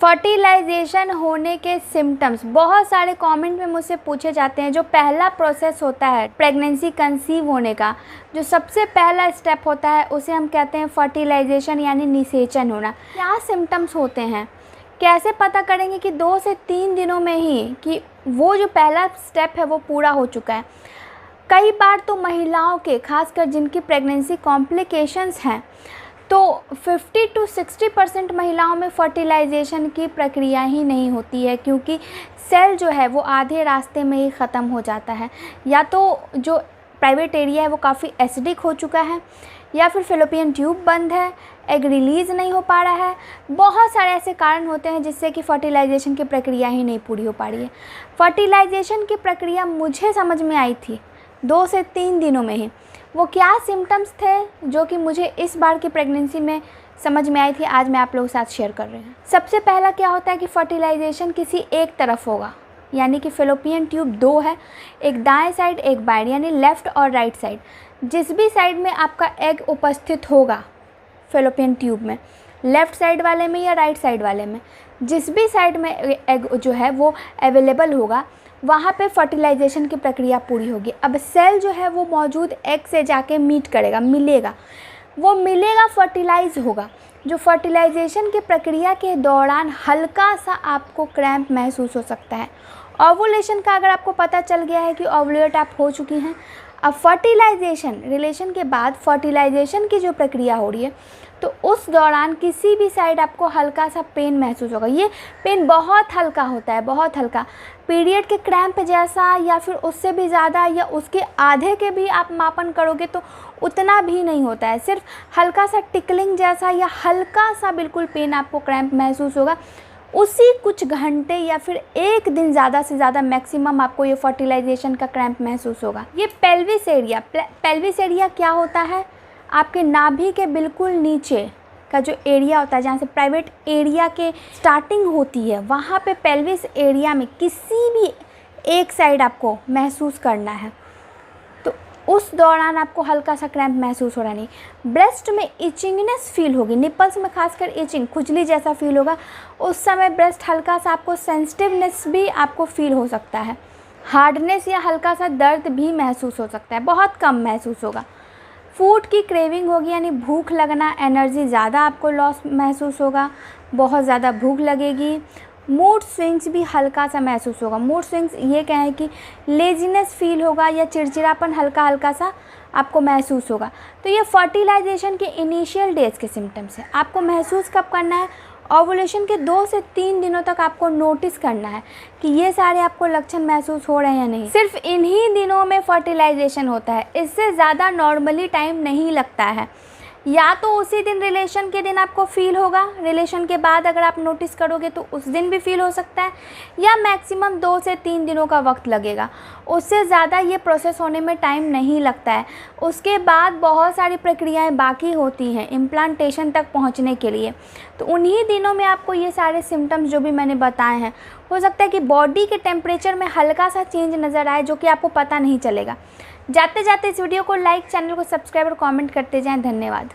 Fertilisation होने के symptoms बहुत सारे कमेंट में मुझसे पूछे जाते हैं। जो पहला प्रोसेस होता है प्रेगनेंसी कंसीव होने का, जो सबसे पहला स्टेप होता है उसे हम कहते हैं फर्टिलाइजेशन यानी निषेचन होना। क्या सिम्टम्स होते हैं, कैसे पता करेंगे कि 2 से 3 दिनों में ही कि वो जो पहला स्टेप है वो पूरा हो चुका है। कई बार तो महिलाओं के, खासकर जिनकी प्रेगनेंसी कॉम्प्लिकेशंस हैं, तो 50 to 60% महिलाओं में फर्टिलाइजेशन की प्रक्रिया ही नहीं होती है, क्योंकि सेल जो है वो आधे रास्ते में ही ख़त्म हो जाता है। या तो जो प्राइवेट एरिया है वो काफ़ी एसिडिक हो चुका है, या फिर फेलोपियन ट्यूब बंद है, एग रिलीज़ नहीं हो पा रहा है। बहुत सारे ऐसे कारण होते हैं जिससे कि फर्टिलाइजेशन की प्रक्रिया ही नहीं पूरी हो पा रही है। फर्टिलाइजेशन की प्रक्रिया मुझे समझ में आई थी 2 से 3 दिनों में ही। वो क्या सिम्टम्स थे जो कि मुझे इस बार की प्रेगनेंसी में समझ में आई थी, आज मैं आप लोगों के साथ शेयर कर रही हूँ। सबसे पहला क्या होता है कि फर्टिलाइजेशन किसी एक तरफ होगा, यानी कि फेलोपियन ट्यूब 2 है, एक दाएं साइड एक बाएं, यानी लेफ़्ट और राइट साइड। जिस भी साइड में आपका एग उपस्थित होगा फेलोपियन ट्यूब में, लेफ़्ट साइड वाले में या राइट साइड वाले में, जिस भी साइड में एग जो है वो अवेलेबल होगा, वहाँ पे फर्टिलाइजेशन की प्रक्रिया पूरी होगी। अब सेल जो है वो मौजूद एग से जाके मीट करेगा, मिलेगा, फर्टिलाइज होगा। जो फर्टिलाइजेशन की प्रक्रिया के दौरान हल्का सा आपको क्रैम्प महसूस हो सकता है। ओवुलेशन का अगर आपको पता चल गया है कि ओवुलेट आप हो चुकी हैं, अब फर्टिलाइजेशन रिलेशन के बाद फर्टिलाइजेशन की जो प्रक्रिया हो रही है, तो उस दौरान किसी भी साइड आपको हल्का सा पेन महसूस होगा। ये पेन बहुत हल्का होता है, बहुत हल्का, पीरियड के क्रैम्प जैसा या फिर उससे भी ज़्यादा या उसके आधे के भी आप मापन करोगे तो उतना भी नहीं होता है। सिर्फ हल्का सा टिकलिंग जैसा या हल्का सा बिल्कुल पेन आपको क्रैम्प महसूस होगा। उसी कुछ घंटे या फिर एक दिन ज़्यादा से ज़्यादा मैक्सिमम आपको ये फर्टिलाइजेशन का क्रैम्प महसूस होगा। ये पेल्विस एरिया क्या होता है, आपके नाभि के बिल्कुल नीचे का जो एरिया होता है, जहाँ से प्राइवेट एरिया के स्टार्टिंग होती है, वहाँ पे पेल्विस एरिया में किसी भी एक साइड आपको महसूस करना है, तो उस दौरान आपको हल्का सा क्रैम्प महसूस हो रहा नहीं। ब्रेस्ट में इचिंगनेस फील होगी, निपल्स में खासकर इचिंग, खुजली जैसा फील होगा। उस समय ब्रेस्ट हल्का सा आपको सेंसिटिवनेस भी आपको फील हो सकता है। हार्डनेस या हल्का सा दर्द भी महसूस हो सकता है, बहुत कम महसूस होगा। फूड की क्रेविंग होगी, यानी भूख लगना, एनर्जी ज़्यादा आपको लॉस महसूस होगा, बहुत ज़्यादा भूख लगेगी। मूड स्विंग्स भी हल्का सा महसूस होगा। मूड स्विंग्स ये कहें कि लेजीनेस फील होगा या चिड़चिड़ापन हल्का हल्का सा आपको महसूस होगा। तो ये फर्टिलाइजेशन के इनिशियल डेज के सिम्टम्स हैं। आपको महसूस कब करना है, ओवुलेशन के 2 से 3 दिनों तक आपको नोटिस करना है कि ये सारे आपको लक्षण महसूस हो रहे हैं या नहीं। सिर्फ इन्हीं दिनों में फर्टिलाइजेशन होता है, इससे ज़्यादा नॉर्मली टाइम नहीं लगता है। या तो उसी दिन रिलेशन के दिन आपको फील होगा, रिलेशन के बाद अगर आप नोटिस करोगे तो उस दिन भी फील हो सकता है, या मैक्सिमम 2 से 3 दिनों का वक्त लगेगा। उससे ज़्यादा ये प्रोसेस होने में टाइम नहीं लगता है। उसके बाद बहुत सारी प्रक्रियाएं बाकी होती हैं इम्प्लांटेशन तक पहुंचने के लिए। तो उन्हीं दिनों में आपको ये सारे सिम्टम्स जो भी मैंने बताए हैं, हो सकता है कि बॉडी के टेम्परेचर में हल्का सा चेंज नज़र आए, जो कि आपको पता नहीं चलेगा। जाते जाते इस वीडियो को लाइक, चैनल को सब्सक्राइब और कमेंट करते जाएं। धन्यवाद।